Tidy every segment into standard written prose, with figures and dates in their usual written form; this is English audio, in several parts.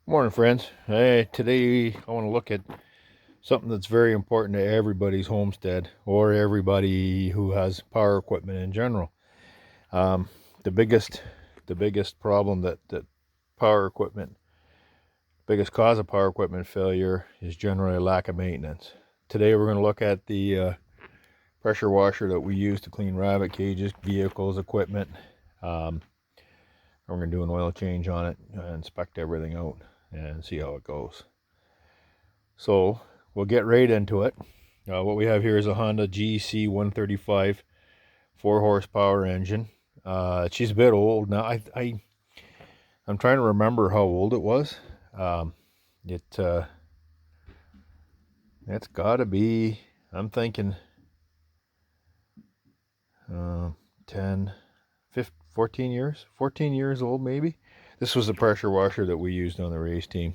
Morning, friends. Hey, today I want to look at something that's very important to everybody's homestead or everybody who has power equipment in general. Um, the biggest, the biggest problem that power equipment, biggest cause of power equipment failure is generally lack of maintenance. Today we're going to look at the pressure washer that we use to clean rabbit cages, vehicles, equipment. We're going to do an oil change on it, inspect everything out, and see how it goes. So we'll get right into it. What we have here is a Honda GC135 4 horsepower engine. She's a bit old now. I'm trying to remember how old it was. It's got to be, I'm thinking 10, 15, 14 years. 14 years old maybe. This was the pressure washer that we used on the race team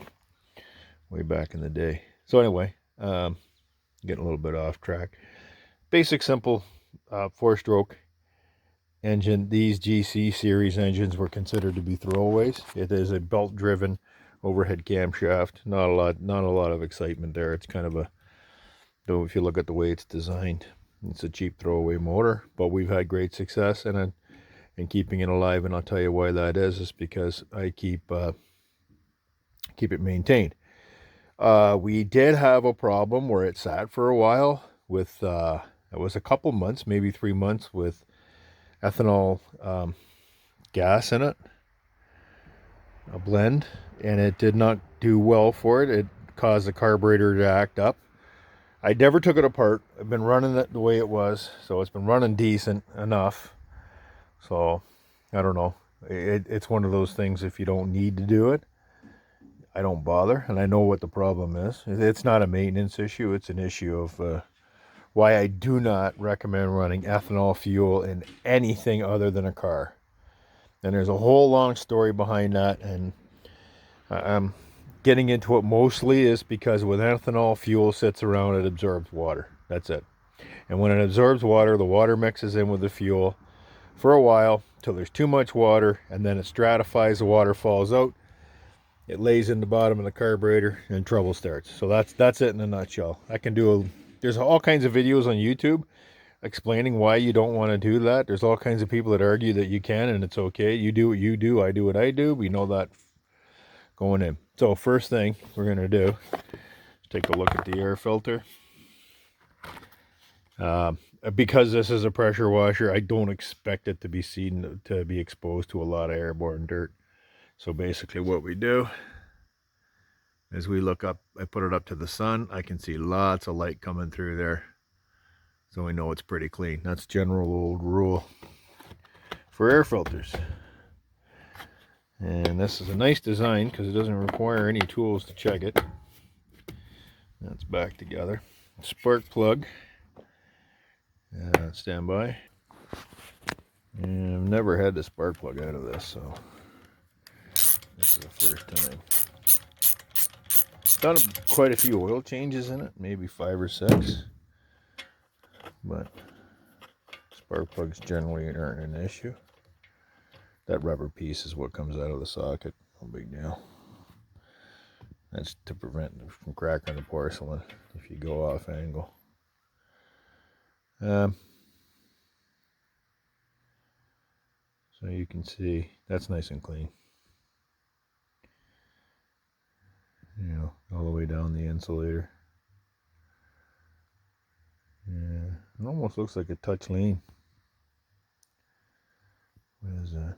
way back in the day. So anyway, getting a little bit off track. Basic, simple 4-stroke engine. These GC series engines were considered to be throwaways. It is a belt-driven overhead camshaft. Not a lot of excitement there. It's kind of a, though if you look at the way it's designed, it's a cheap throwaway motor. But we've had great success in keeping it alive, and I'll tell you why that is because I keep it maintained. We did have a problem where it sat for a while with it was a couple months, maybe 3 months, with ethanol gas in it, a blend, and it did not do well for it. It caused the carburetor to act up. I never took it apart. I've been running it the way it was, so it's been running decent enough. So I don't know. It's one of those things, if you don't need to do it, I don't bother, and I know what the problem is. It's not a maintenance issue. It's an issue of why I do not recommend running ethanol fuel in anything other than a car. And there's a whole long story behind that, and I'm getting into it mostly is because when ethanol fuel sits around, it absorbs water. That's it. And when it absorbs water, the water mixes in with the fuel for a while till there's too much water, and then it stratifies, the water falls out, it lays in the bottom of the carburetor, and trouble starts. So that's it in a nutshell. There's all kinds of videos on YouTube explaining why you don't want to do that. There's all kinds of people that argue that you can and it's okay. You do what you do, I do what I do. We know that going in. So first thing we're going to do is take a look at the air filter. Because this is a pressure washer, I don't expect it to be exposed to a lot of airborne dirt. So basically what we do is we look up, I put it up to the sun. I can see lots of light coming through there. So we know it's pretty clean. That's general old rule for air filters. And this is a nice design because it doesn't require any tools to check it. That's back together. Spark plug. Stand by. And I've never had the spark plug out of this, so this is the first time. Done quite a few oil changes in it, maybe 5 or 6. But spark plugs generally aren't an issue. That rubber piece is what comes out of the socket. No big deal. That's to prevent it from cracking the porcelain if you go off angle. So you can see that's nice and clean. You know, all the way down the insulator. Yeah, it almost looks like a touch lean. What is that?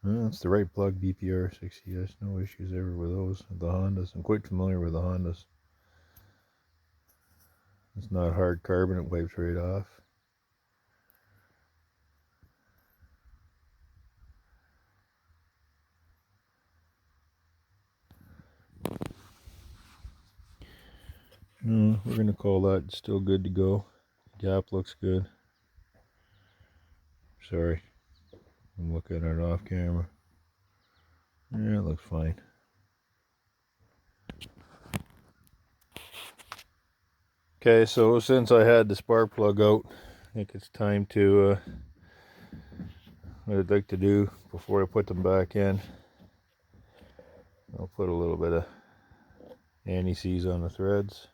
Oh, it's the right plug, BPR 60S. No issues ever with those. The Hondas. I'm quite familiar with the Hondas. It's not hard carbon, it wipes right off. We're going to call that still good to go. Gap looks good. Sorry, I'm looking at it off camera. Yeah, it looks fine. Okay, so since I had the spark plug out, I think it's time to, what I'd like to do before I put them back in, I'll put a little bit of anti-seize on the threads.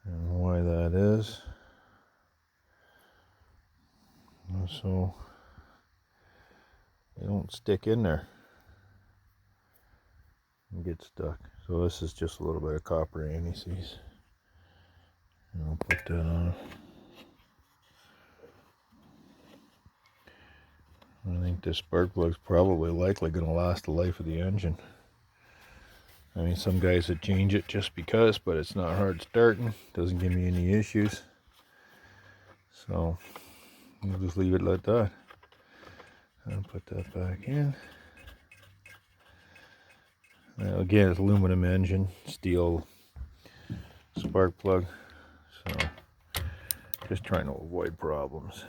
I don't know why that is. So they don't stick in there and get stuck. So this is just a little bit of copper anti-seize. And I'll put that on. I think this spark plug's probably likely going to last the life of the engine. I mean, some guys would change it just because, but it's not hard starting. Doesn't give me any issues. So we'll just leave it like that. I'll put that back in. Now, again, it's aluminum engine, steel spark plug. So just trying to avoid problems.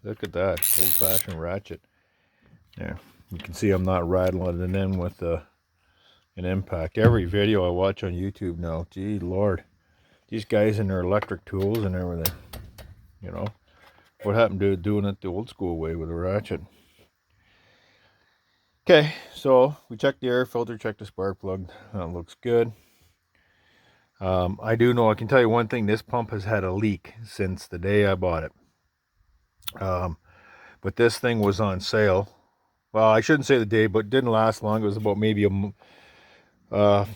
Look at that, old-fashioned ratchet. There, you can see I'm not rattling it in with an impact. Every video I watch on YouTube now, gee Lord, these guys and their electric tools and everything, you know. What happened to doing it the old school way with a ratchet? Okay, so we checked the air filter, checked the spark plug. That looks good. I do know, I can tell you one thing, this pump has had a leak since the day I bought it. But this thing was on sale. Well, I shouldn't say the day, but it didn't last long. It was about maybe I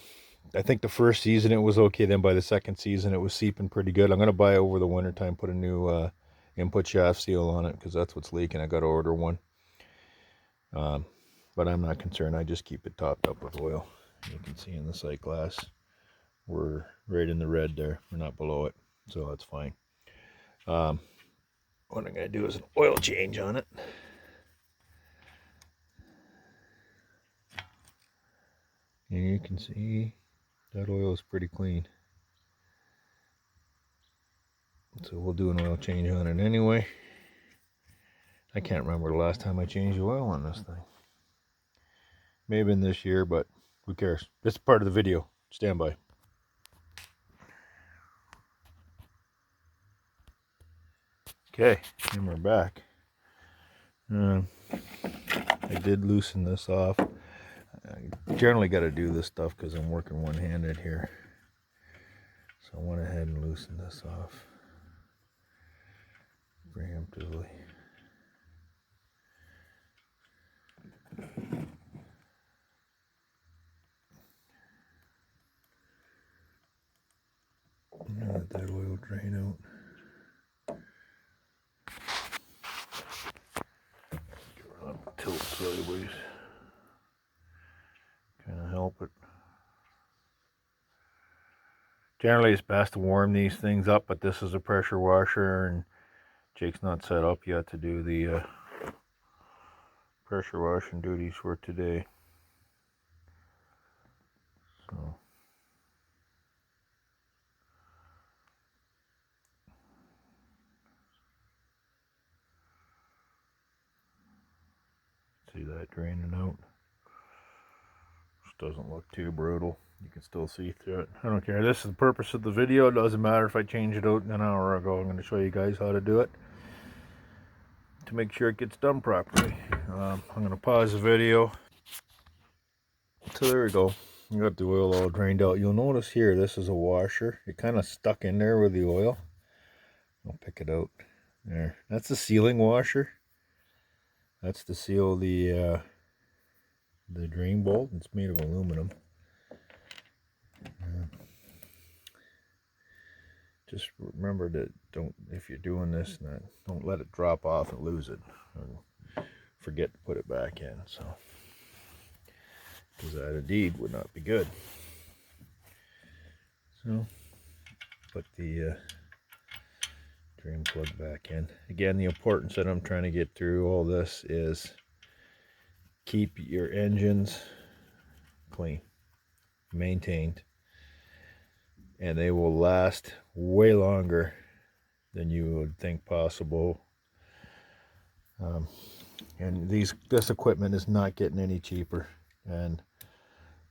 think the first season it was okay. Then by the second season it was seeping pretty good. I'm going to buy it over the winter time, put a new input shaft seal on it because that's what's leaking. I got to order one. But I'm not concerned. I just keep it topped up with oil. You can see in the sight glass, we're right in the red there. We're not below it, so that's fine. What I'm going to do is an oil change on it. And you can see that oil is pretty clean. So we'll do an oil change on it anyway. I can't remember the last time I changed the oil on this thing. Maybe in this year, but who cares? It's part of the video. Stand by. Okay, and we're back. I did loosen this off. I generally got to do this stuff because I'm working one-handed here. So I went ahead and loosened this off preemptively. Let that oil drain out. Tilt sideways. Kind of help it. Generally it's best to warm these things up, but this is a pressure washer and Jake's not set up yet to do the pressure washing duties for today. So see that draining out. Just doesn't look too brutal. You can still see through it. I don't care. This is the purpose of the video. It doesn't matter if I change it out an hour ago. I'm going to show you guys how to do it to make sure it gets done properly. I'm going to pause the video. So there we go. You got the oil all drained out. You'll notice here, this is a washer. It kind of stuck in there with the oil. I'll pick it out. There. That's the sealing washer. That's to seal the drain bolt. It's made of aluminum. Just remember that if you're doing this, don't let it drop off and lose it. And forget to put it back in. So, because that indeed would not be good. So, put the drain plug back in. Again, the importance that I'm trying to get through all this is keep your engines clean, maintained, and they will last way longer than you would think possible. And this equipment is not getting any cheaper, and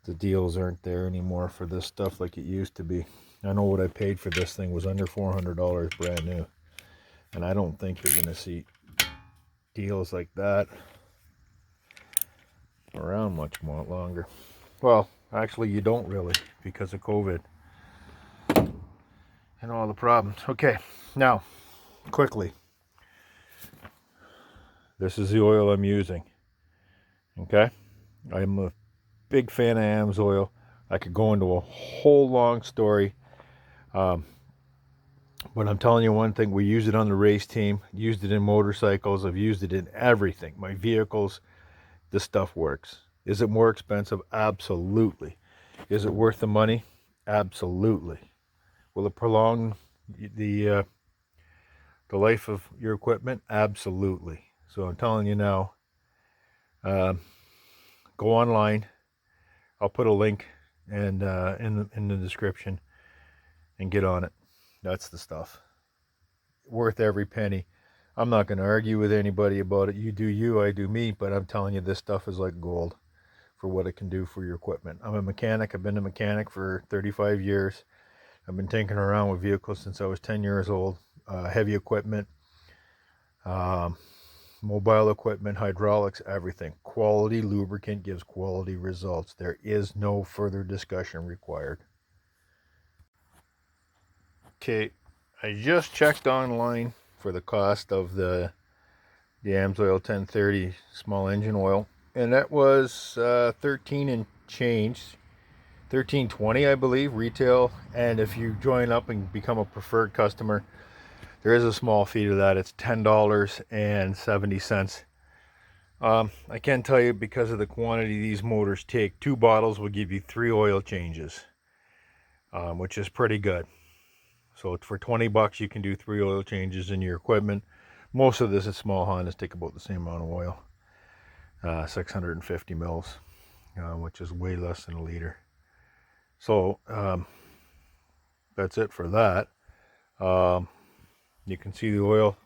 the deals aren't there anymore for this stuff like it used to be. I know what I paid for this thing was under $400 brand new, and I don't think you're going to see deals like that around much more longer. Well, actually you don't really, because of COVID and all the problems. Okay, now, quickly. This is the oil I'm using. Okay? I'm a big fan of AMSOIL. I could go into a whole long story. But I'm telling you one thing, we use it on the race team, used it in motorcycles, I've used it in everything. My vehicles, this stuff works. Is it more expensive? Absolutely. Is it worth the money? Absolutely. Will it prolong the life of your equipment? Absolutely. So I'm telling you now, go online. I'll put a link and in the description and get on it. That's the stuff. Worth every penny. I'm not going to argue with anybody about it. You do you, I do me, but I'm telling you, this stuff is like gold for what it can do for your equipment. I'm a mechanic. I've been a mechanic for 35 years. I've been tinkering around with vehicles since I was 10 years old. Heavy equipment, mobile equipment, hydraulics, everything. Quality lubricant gives quality results. There is no further discussion required. Okay, I just checked online for the cost of the AMSOIL 1030 small engine oil, and that was 13 and change, 13.20 I believe retail. And if you join up and become a preferred customer, there is a small fee to that. It's $10.70. I can tell you, because of the quantity these motors take, 2 bottles will give you 3 oil changes, which is pretty good. So for 20 bucks you can do 3 oil changes in your equipment. Most of this is small Hondas, take about the same amount of oil, 650 mils, which is way less than a liter. So that's it for that. You can see the oil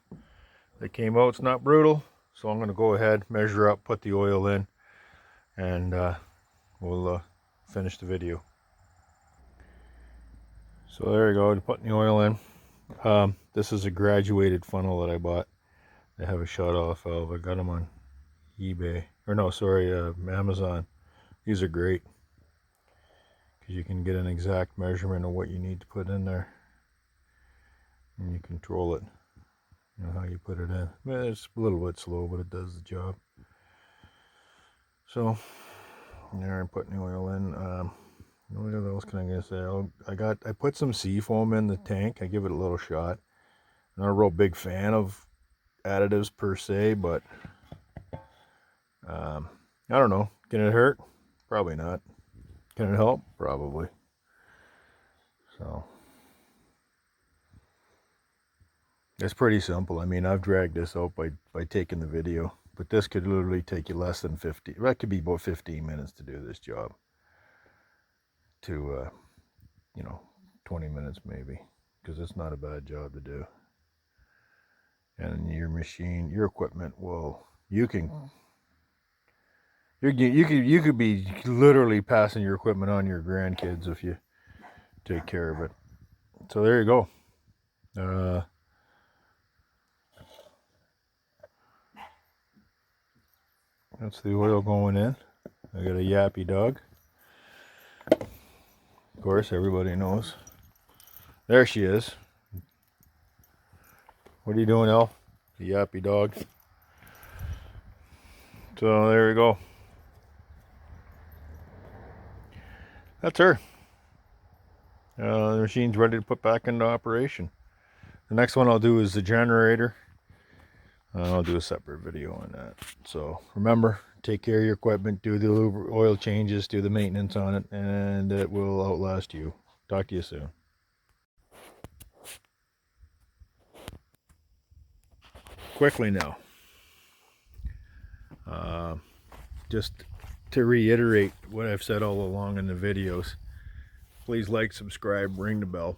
that came out. It's not brutal, so I'm going to go ahead, measure up, put the oil in, and we'll finish the video. So there you go, putting the oil in. This is a graduated funnel that I bought. They have a shut off valve. I got them on eBay, or no, sorry, Amazon. These are great because you can get an exact measurement of what you need to put in there, and you control it. You know how you put it in. It's a little bit slow, but it does the job. So there, I'm putting the oil in. What else can I gonna say? I put some sea foam in the tank. I give it a little shot. I'm not a real big fan of additives per se, but I don't know. Can it hurt? Probably not. Can it help? Probably. So it's pretty simple. I mean, I've dragged this out by taking the video, but this could literally take you less than 50. That could be about 15 minutes to do this job. To 20 minutes maybe, because it's not a bad job to do. And your machine, your equipment will, you could be literally passing your equipment on your grandkids if you take care of it. So there you go. That's the oil going in. I got a yappy dog. Of course, everybody knows. There she is. What are you doing, Elle? The yappy dog. So there we go. That's her. The machine's ready to put back into operation. The next one I'll do is the generator. I'll do a separate video on that. So remember, take care of your equipment, do the oil changes, do the maintenance on it, and it will outlast you. Talk to you soon. Quickly now, just to reiterate what I've said all along in the videos, please like, subscribe, ring the bell.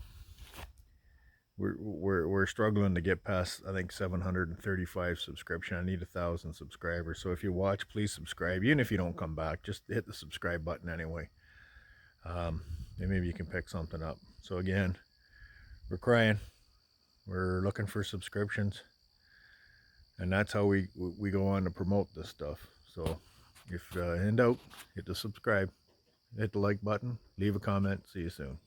We're struggling to get past, I think, 735 subscription. I need 1,000 subscribers. So if you watch, please subscribe. Even if you don't come back, just hit the subscribe button anyway. And maybe you can pick something up. So again, we're crying. We're looking for subscriptions, and that's how we go on to promote this stuff. So If in doubt, hit the subscribe, hit the like button, leave a comment. See you soon.